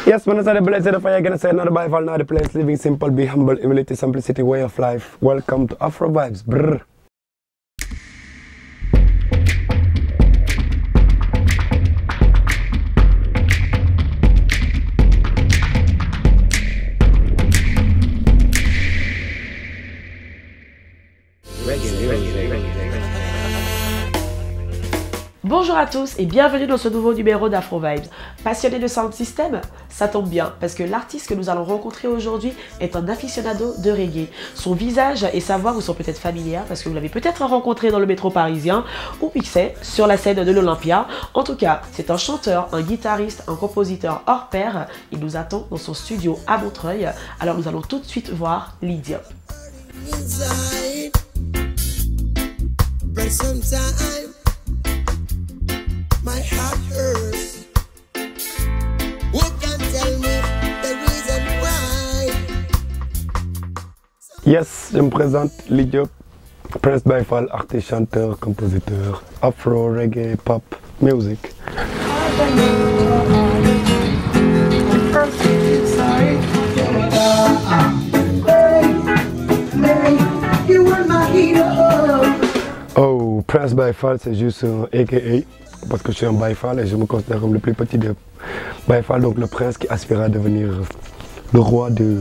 Yes, man, I blessed the fire again. Say another Bible, another place. Living simple, be humble, humility, simplicity, way of life. Welcome to Afro Vibes. Brr. Bonjour à tous et bienvenue dans ce nouveau numéro d'Afro Vibes. Passionné de sound system? Ça tombe bien parce que l'artiste que nous allons rencontrer aujourd'hui est un aficionado de reggae. Son visage et sa voix vous sont peut-être familières parce que vous l'avez peut-être rencontré dans le métro parisien ou mixé sur la scène de l'Olympia. En tout cas, c'est un chanteur, un guitariste, un compositeur hors pair. Il nous attend dans son studio à Montreuil. Alors nous allons tout de suite voir Lydia. My heart hurts. Who can tell me the reason why? Yes, je me présente Lydia, Prince Byfall, artiste, chanteur, compositeur, afro, reggae, pop, music. Oh, Prince Byfall, c'est juste un AKA. Parce que je suis un Byfall et je me considère comme le plus petit de Byfall, donc le prince qui aspire à devenir le roi du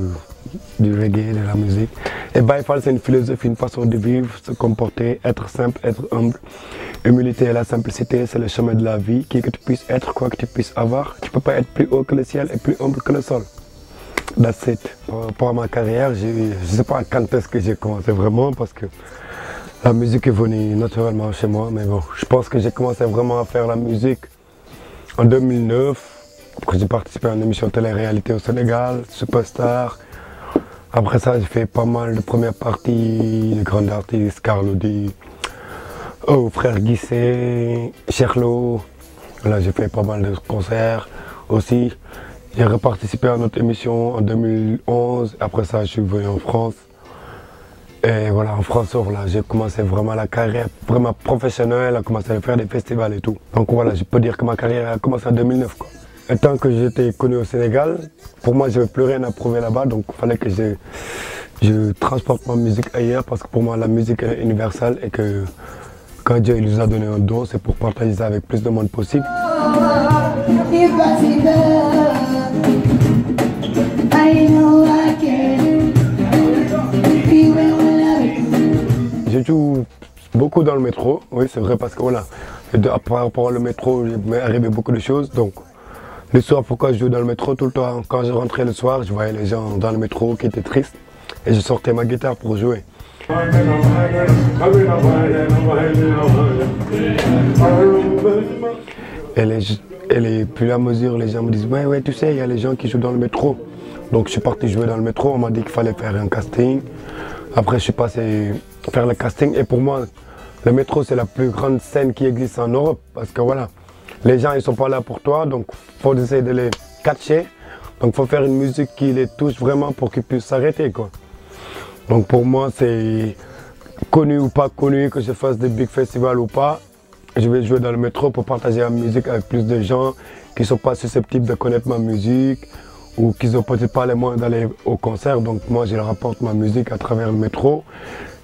reggae, de la musique. Et Byfall, c'est une philosophie, une façon de vivre, se comporter, être simple, être humble. Humilité et la simplicité, c'est le chemin de la vie. Qui que tu puisses être, quoi que tu puisses avoir, tu ne peux pas être plus haut que le ciel et plus humble que le sol. That's it. Pour ma carrière, je ne sais pas quand est-ce que j'ai commencé vraiment parce que la musique est venue naturellement chez moi, mais bon, je pense que j'ai commencé vraiment à faire la musique en 2009. Après, j'ai participé à une émission télé-réalité au Sénégal, Superstar. Après ça, j'ai fait pas mal de premières parties, de grands artistes, Carlo D, Frère Guissé, Cherlo. Là, j'ai fait pas mal de concerts aussi. J'ai reparticipé à notre émission en 2011. Après ça, je suis venu en France. Et voilà, en France, là, j'ai commencé vraiment la carrière vraiment professionnelle, à commencer à faire des festivals et tout. Donc voilà, je peux dire que ma carrière a commencé en 2009, quoi. Et tant que j'étais connu au Sénégal, pour moi, je n'avais plus rien à prouver là-bas, donc il fallait que je transporte ma musique ailleurs, parce que pour moi, la musique est universelle et que quand Dieu il nous a donné un don, c'est pour partager ça avec plus de monde possible. Je joue beaucoup dans le métro, oui c'est vrai parce que voilà, par rapport au métro, il m'est arrivé beaucoup de choses. Donc le soir, pourquoi je joue dans le métro tout le temps? Quand je rentrais le soir, je voyais les gens dans le métro qui étaient tristes et je sortais ma guitare pour jouer. Et plus à mesure, les gens me disent ouais tu sais, il y a les gens qui jouent dans le métro. Donc je suis parti jouer dans le métro, on m'a dit qu'il fallait faire un casting. Après je suis passé faire le casting et pour moi le métro c'est la plus grande scène qui existe en Europe parce que voilà, les gens ils sont pas là pour toi, donc faut essayer de les catcher, donc faut faire une musique qui les touche vraiment pour qu'ils puissent s'arrêter quoi. Donc pour moi c'est connu ou pas connu, que je fasse des big festivals ou pas, je vais jouer dans le métro pour partager la musique avec plus de gens qui sont pas susceptibles de connaître ma musique ou qui n'ont peut-être pas les moyens d'aller au concert, donc moi je leur apporte ma musique à travers le métro.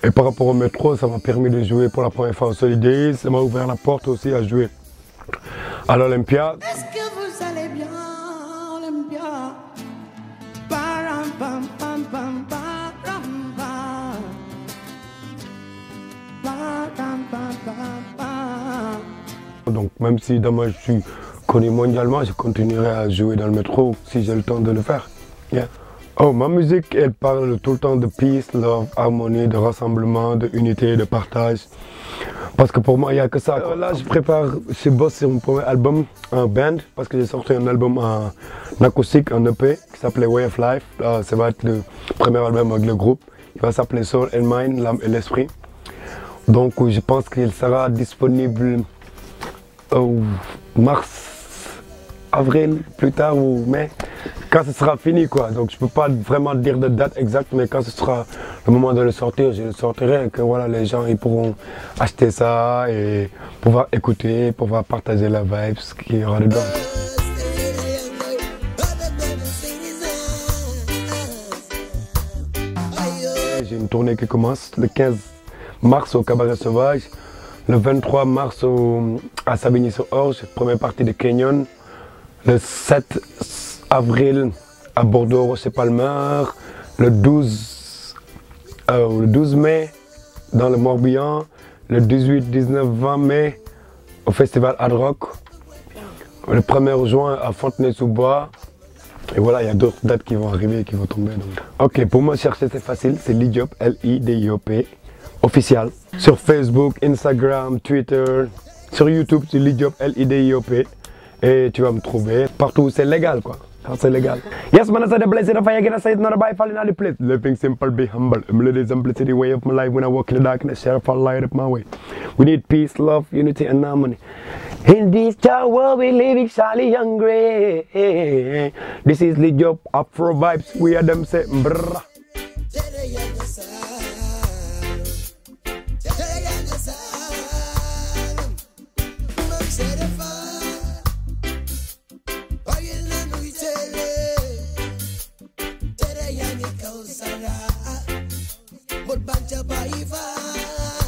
Et par rapport au métro, ça m'a permis de jouer pour la première fois au Solidays, ça m'a ouvert la porte aussi à jouer à l'Olympia. Est-ce que vous allez bien, Olympia? Donc même si demain je suis connu mondialement, je continuerai à jouer dans le métro si j'ai le temps de le faire. Yeah. Oh, ma musique, elle parle tout le temps de peace, love, harmonie, de rassemblement, de unité, de partage. Parce que pour moi, il n'y a que ça. Là, je bosse sur mon premier album en band, parce que j'ai sorti un album en acoustique, en EP, qui s'appelait Way of Life. Là, ça va être le premier album avec le groupe. Il va s'appeler Soul and Mind, l'âme et l'esprit. Donc, je pense qu'il sera disponible au mars, avril, plus tard ou mai, quand ce sera fini quoi. Donc je peux pas vraiment dire de date exacte, mais quand ce sera le moment de le sortir, je le sortirai et que voilà, les gens ils pourront acheter ça et pouvoir écouter, pouvoir partager la vibe, ce qu'il y aura dedans. J'ai une tournée qui commence le 15 mars au Cabaret Sauvage, le 23 mars à Savigny-sur-Orge, première partie de Kenyon, le 7 avril à Bordeaux, Rocher-Palmer, le 12 mai dans le Morbihan, le 18, 19, 20 mai au Festival Hard Rock, le 1er juin à Fontenay-sous-Bois. Et voilà, il y a d'autres dates qui vont arriver et qui vont tomber. Donc. Ok, pour me chercher, c'est facile, c'est Lidiop, L-I-D-I-O-P, officiel. Sur Facebook, Instagram, Twitter, sur YouTube, c'est Lidiop, L-I-D-I-O-P. Et tu vas me trouver partout, c'est légal quoi. C'est légal. Yes, man, I said the blessing of fire, I say it's not a by falling on the place. Living simple, be humble. The simplicity way of my life when I walk in the darkness, share a light up my way. We need peace, love, unity, and harmony. In this world we living sadly hungry. This is Lidiop, Afro Vibes. We are them say brrrr. But banja baiva